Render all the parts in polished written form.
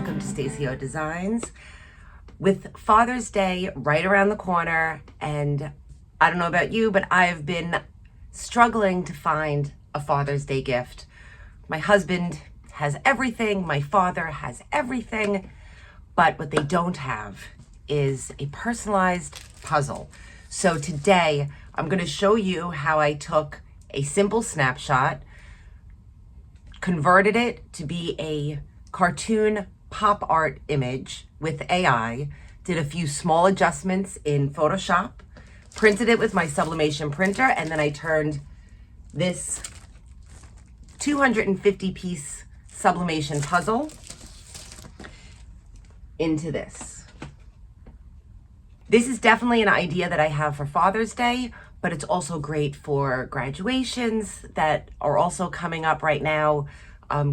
welcome to Stacey O Designs. With Father's Day right around the corner, and I don't know about you, but I've been struggling to find a Father's Day gift. My husband has everything, my father has everything, but what they don't have is a personalized puzzle. So today I'm going to show you how I took a simple snapshot, converted it to be a cartoon pop art image with AI, did a few small adjustments in Photoshop, printed it with my Sublimation printer, and then I turned this 250-piece Sublimation puzzle into this. This is definitely an idea that I have for Father's Day, but it's also great for graduations that are also coming up right now.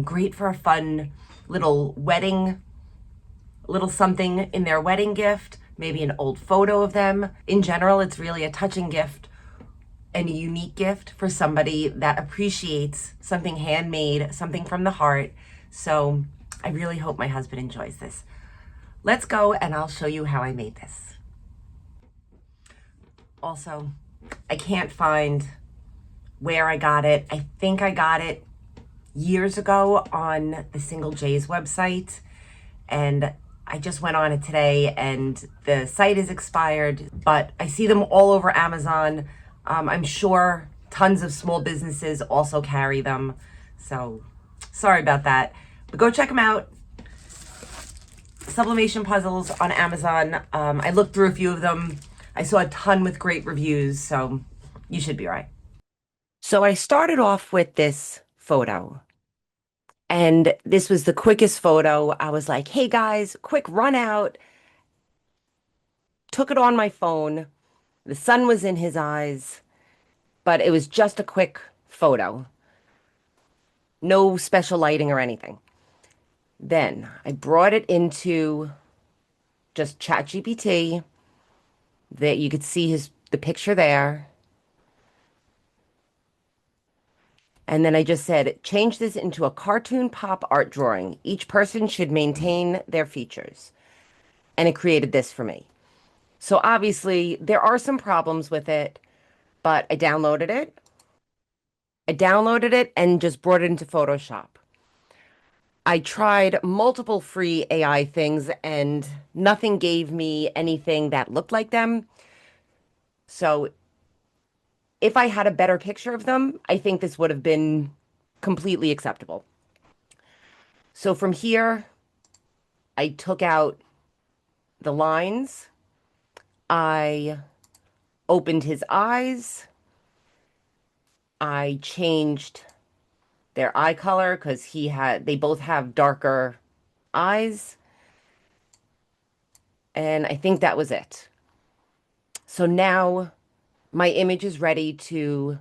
Great for a fun little wedding, little something in their wedding gift, maybe an old photo of them. In general, it's really a touching gift and a unique gift for somebody that appreciates something handmade, something from the heart. So I really hope my husband enjoys this. Let's go and I'll show you how I made this. Also, I can't find where I got it. I think I got it years ago on the Single J's website, and I just went on it today and the site is expired, but I see them all over Amazon. I'm sure tons of small businesses also carry them. So sorry about that, but go check them out. Sublimation puzzles on Amazon. I looked through a few of them. I saw a ton with great reviews, so you should be right. So I started off with this photo, and this was the quickest photo. I was like, hey guys, quick run out. Took it on my phone. The sun was in his eyes, but it was just a quick photo. No special lighting or anything. Then I brought it into just ChatGPT. That you could see the picture there. And then I just said, change this into a cartoon pop art drawing. Each person should maintain their features. And it created this for me. So obviously there are some problems with it, but I downloaded it. I downloaded it and just brought it into Photoshop. I tried multiple free AI things and nothing gave me anything that looked like them. So if I had a better picture of them, I think this would have been completely acceptable. So from here, I took out the lines. I opened his eyes. I changed their eye color because they both have darker eyes. And I think that was it. So now my image is ready to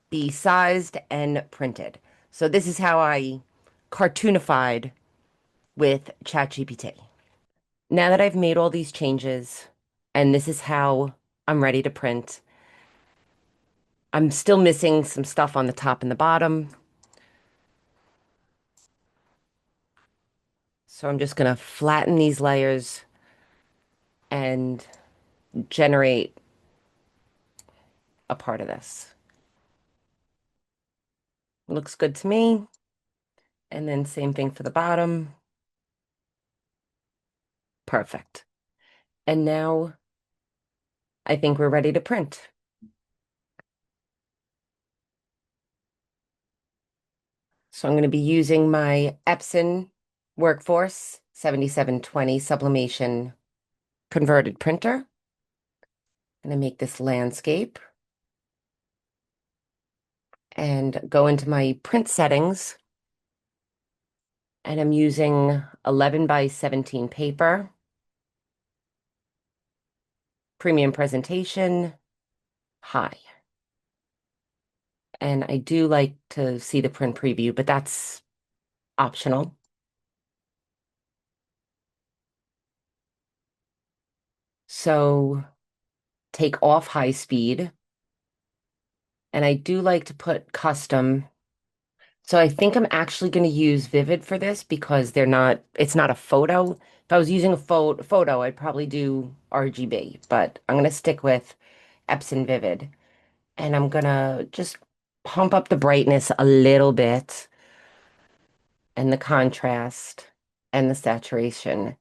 be sized and printed. So this is how I cartoonified with ChatGPT. Now that I've made all these changes, and this is how I'm ready to print, I'm still missing some stuff on the top and the bottom. So I'm just going to flatten these layers and generate a part of this. Looks good to me. And then same thing for the bottom. Perfect. And now I think we're ready to print. So I'm going to be using my Epson Workforce 7720 Sublimation converted printer. I'm going to make this landscape and go into my print settings. And I'm using 11 by 17 paper, premium presentation, high. And I do like to see the print preview, but that's optional. So take off high speed. And I do like to put custom So I think I'm actually going to use Vivid for this because it's not a photo. If I was using a photo, I'd probably do RGB, but I'm going to stick with Epson Vivid. And I'm going to just pump up the brightness a little bit and the contrast and the saturation.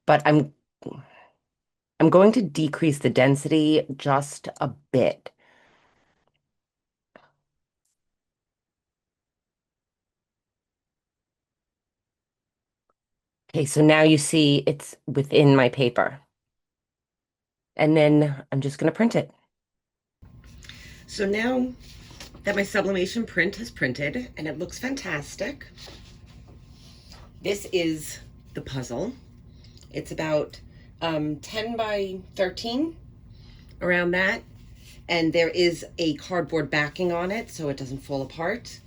But I'm going to decrease the density just a bit. Okay, so now you see it's within my paper. And then I'm just going to print it. So now that my sublimation print has printed and it looks fantastic, this is the puzzle. It's about 10 by 13, around that. And there is a cardboard backing on it so it doesn't fall apart.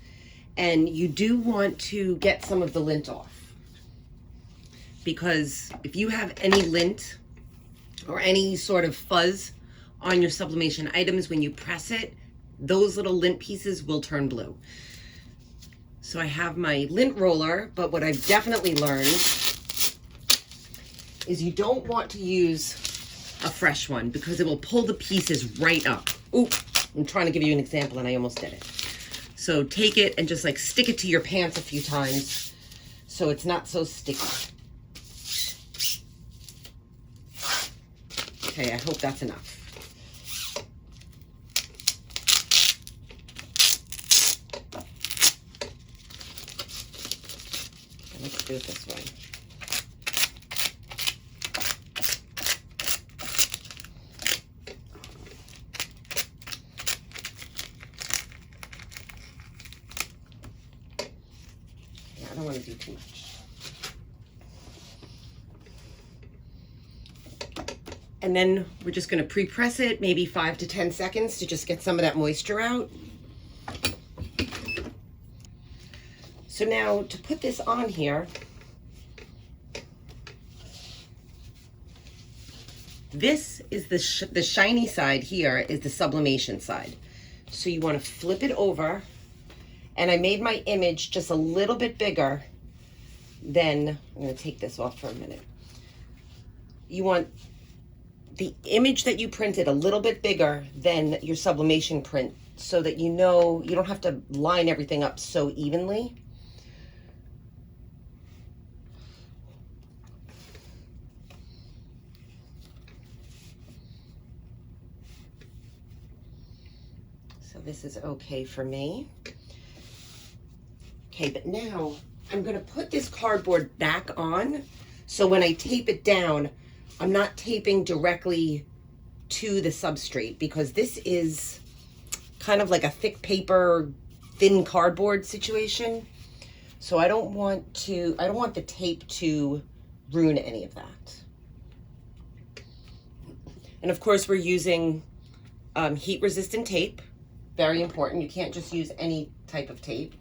And you do want to get some of the lint off, because if you have any lint or any sort of fuzz on your sublimation items, when you press it, those little lint pieces will turn blue. So I have my lint roller, but what I've definitely learned is you don't want to use a fresh one because it will pull the pieces right up. Ooh, I'm trying to give you an example and I almost did it. So take it and just like stick it to your pants a few times so it's not so sticky. Okay, I hope that's enough. Let's do it this way. Yeah, I don't want to do too much. And then we're just going to pre-press it, maybe 5 to 10 seconds to just get some of that moisture out. So now to put this on here, this is the shiny side here is the sublimation side. So you want to flip it over, and I made my image just a little bit bigger than, I'm going to take this off for a minute. You want the image that you printed a little bit bigger than your sublimation print so that you know you don't have to line everything up so evenly. So this is okay for me. Okay, but now I'm going to put this cardboard back on, so when I tape it down, I'm not taping directly to the substrate, because this is kind of like a thick paper, thin cardboard situation. So I don't want the tape to ruin any of that. And of course we're using heat resistant tape, very important. You can't just use any type of tape.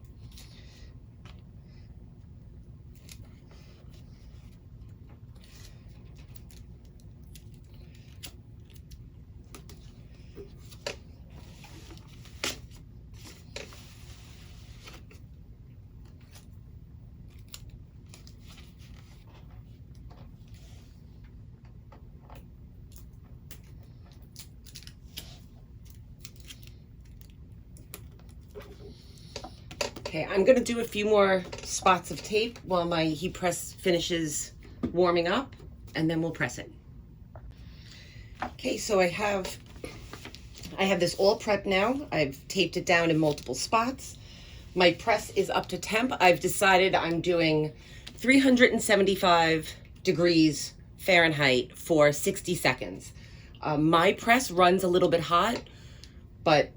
Okay, I'm gonna do a few more spots of tape while my heat press finishes warming up, and then we'll press it. Okay, so I have this all prepped now. I've taped it down in multiple spots. My press is up to temp. I've decided I'm doing 375 degrees Fahrenheit for 60 seconds. My press runs a little bit hot, but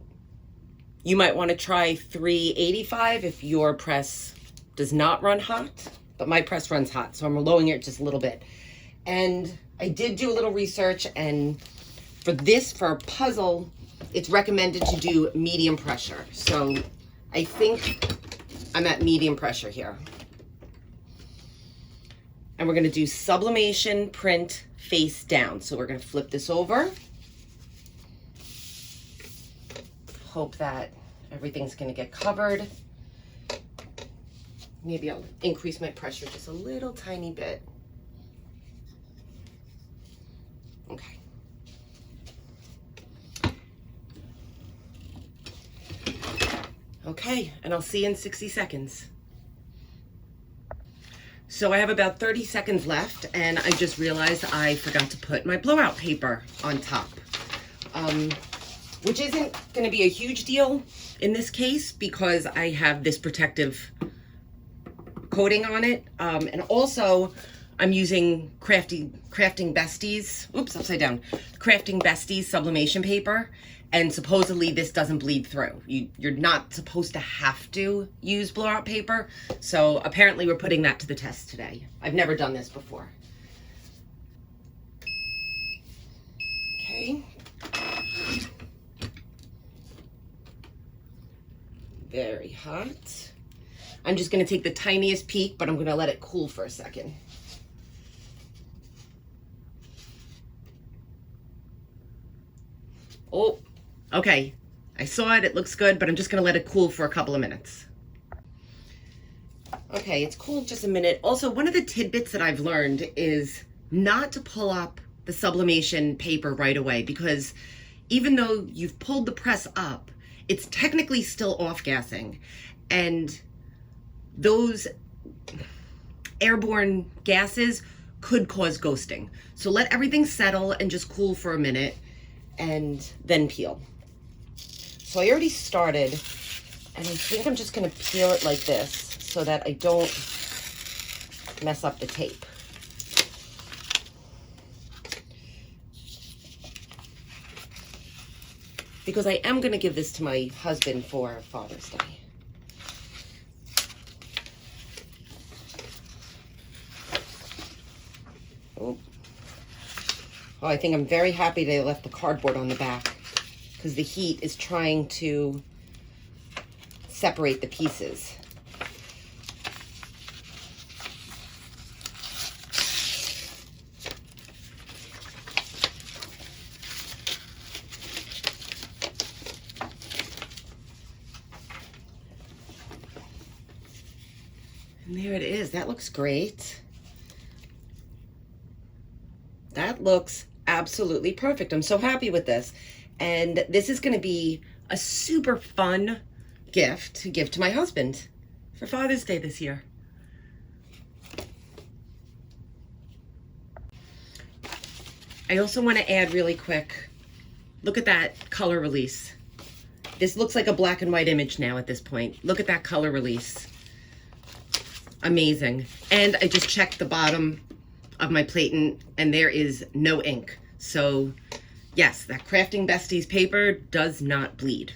you might want to try 385 if your press does not run hot, but my press runs hot, so I'm lowering it just a little bit. And I did do a little research, and for a puzzle, it's recommended to do medium pressure. So I think I'm at medium pressure here. And we're going to do sublimation print face down. So we're going to flip this over. Hope that everything's going to get covered. Maybe I'll increase my pressure just a little tiny bit. Okay. Okay, and I'll see you in 60 seconds. So I have about 30 seconds left, and I just realized I forgot to put my blowout paper on top, which isn't going to be a huge deal in this case because I have this protective coating on it. And also I'm using Crafting Besties, Crafting Besties sublimation paper. And supposedly this doesn't bleed through. You're not supposed to have to use blowout paper. So apparently we're putting that to the test today. I've never done this before. Okay. Very hot. I'm just gonna take the tiniest peek, but I'm gonna let it cool for a second. Oh. Okay, I saw it, it looks good, but I'm just gonna let it cool for a couple of minutes. Okay, it's cooled just a minute. Also, one of the tidbits that I've learned is not to pull up the sublimation paper right away, because even though you've pulled the press up, it's technically still off-gassing. And those airborne gases could cause ghosting. So let everything settle and just cool for a minute and then peel. So I already started, and I think I'm just gonna peel it like this so that I don't mess up the tape. Because I am gonna give this to my husband for Father's Day. Oh, I think I'm very happy they left the cardboard on the back, because the heat is trying to separate the pieces. And there it is. That looks great. That looks absolutely perfect. I'm so happy with this. And this is going to be a super fun gift to give to my husband for Father's Day this year. I also want to add really quick, look at that color release. This looks like a black and white image now at this point. Look at that color release. Amazing. And I just checked the bottom of my plate and there is no ink. So yes, that Crafting Besties paper does not bleed.